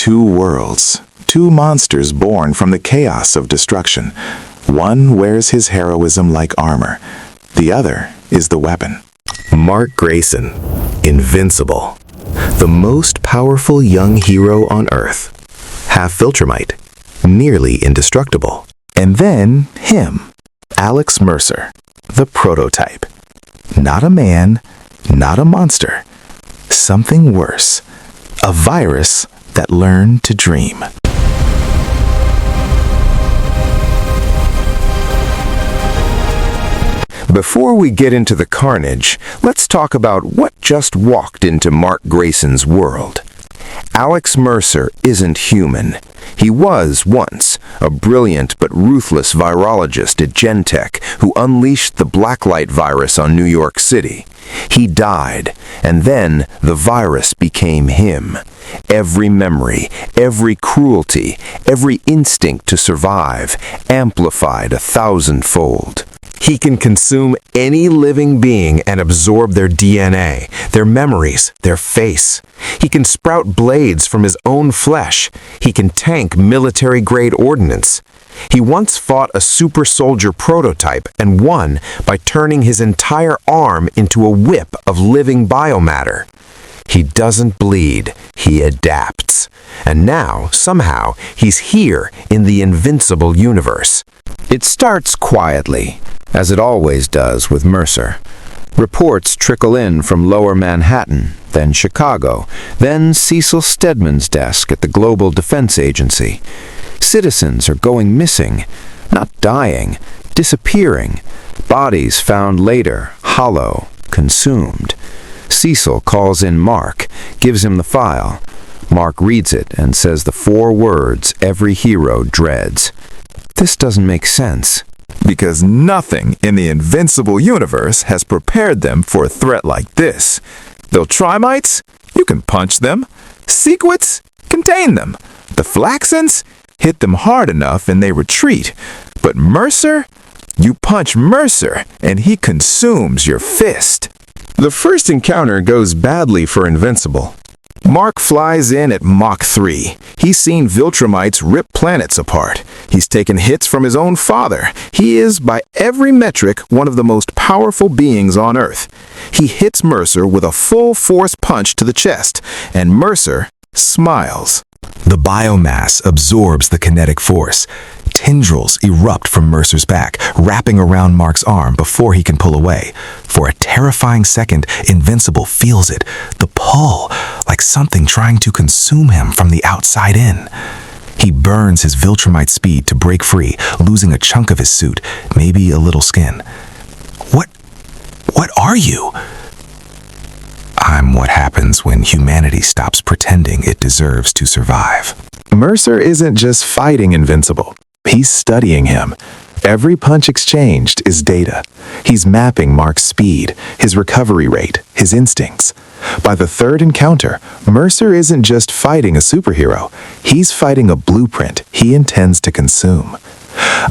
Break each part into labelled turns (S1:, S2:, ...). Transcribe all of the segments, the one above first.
S1: Two worlds, two monsters born from the chaos of destruction. One wears his heroism like armor. The other is the weapon. Mark Grayson, Invincible. The most powerful young hero on Earth. Half Viltrumite, nearly indestructible. And then him, Alex Mercer, the prototype. Not a man, not a monster. Something worse. A virus that learned to dream.
S2: Before we get into the carnage, let's talk about what just walked into Mark Grayson's world. Alex Mercer isn't human. He was once a brilliant but ruthless virologist at Gentek who unleashed the Blacklight virus on New York City. He died, and then the virus became him. Every memory, every cruelty, every instinct to survive, amplified 1,000-fold. He can consume any living being and absorb their DNA, their memories, their face. He can sprout blades from his own flesh. He can tank military-grade ordnance. He once fought a super soldier prototype and won by turning his entire arm into a whip of living biomatter. He doesn't bleed, he adapts. And now, somehow, he's here in the Invincible universe. It starts quietly, as it always does with Mercer. Reports trickle in from Lower Manhattan, then Chicago, then Cecil Stedman's desk at the Global Defense Agency. Citizens are going missing, not dying, disappearing. Bodies found later, hollow, consumed. Cecil calls in Mark, gives him the file. Mark reads it and says the 4 words every hero dreads. This doesn't make sense.
S1: Because nothing in the Invincible universe has prepared them for a threat like this. Viltrumites? You can punch them. Sequits? Contain them. The Flaxans? Hit them hard enough and they retreat. But Mercer? You punch Mercer and he consumes your fist. The first encounter goes badly for Invincible. Mark flies in at Mach 3. He's seen Viltrumites rip planets apart. He's taken hits from his own father. He is, by every metric, one of the most powerful beings on Earth. He hits Mercer with a full-force punch to the chest, and Mercer smiles. The biomass absorbs the kinetic force. Tendrils erupt from Mercer's back, wrapping around Mark's arm before he can pull away. For a terrifying second, Invincible feels it, the pull, like something trying to consume him from the outside in. He burns his Viltrumite speed to break free, losing a chunk of his suit, maybe a little skin. What are you? I'm what happens when humanity stops pretending it deserves to survive. Mercer isn't just fighting Invincible. He's studying him. Every punch exchanged is data. He's mapping Mark's speed, his recovery rate, his instincts. By the third encounter, Mercer isn't just fighting a superhero. He's fighting a blueprint he intends to consume.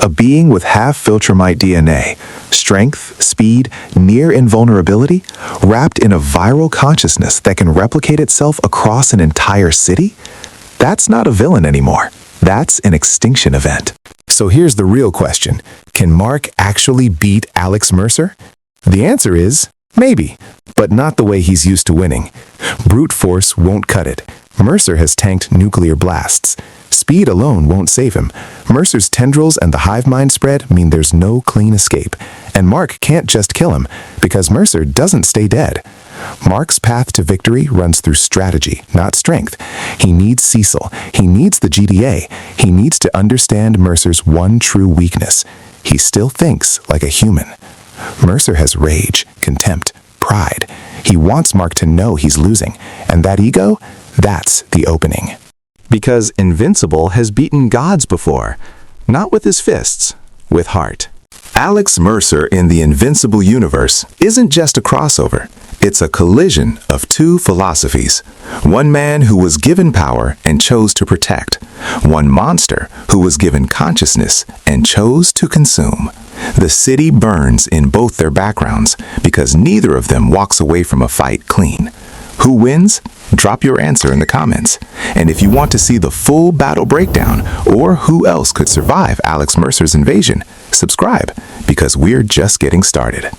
S1: A being with half Viltrumite DNA, strength, speed, near invulnerability, wrapped in a viral consciousness that can replicate itself across an entire city? That's not a villain anymore. That's an extinction event. So here's the real question. Can Mark actually beat Alex Mercer? The answer is maybe, but not the way he's used to winning. Brute force won't cut it. Mercer has tanked nuclear blasts. Speed alone won't save him. Mercer's tendrils and the hive mind spread mean there's no clean escape. And Mark can't just kill him, because Mercer doesn't stay dead. Mark's path to victory runs through strategy, not strength. He needs Cecil. He needs the GDA. He needs to understand Mercer's one true weakness. He still thinks like a human. Mercer has rage, contempt, pride. He wants Mark to know he's losing. And that ego, that's the opening. Because Invincible has beaten gods before. Not with his fists, with heart. Alex Mercer in the Invincible universe isn't just a crossover. It's a collision of two philosophies. One man who was given power and chose to protect. One monster who was given consciousness and chose to consume. The city burns in both their backgrounds because neither of them walks away from a fight clean. Who wins? Drop your answer in the comments. And if you want to see the full battle breakdown or who else could survive Alex Mercer's invasion, subscribe because we're just getting started.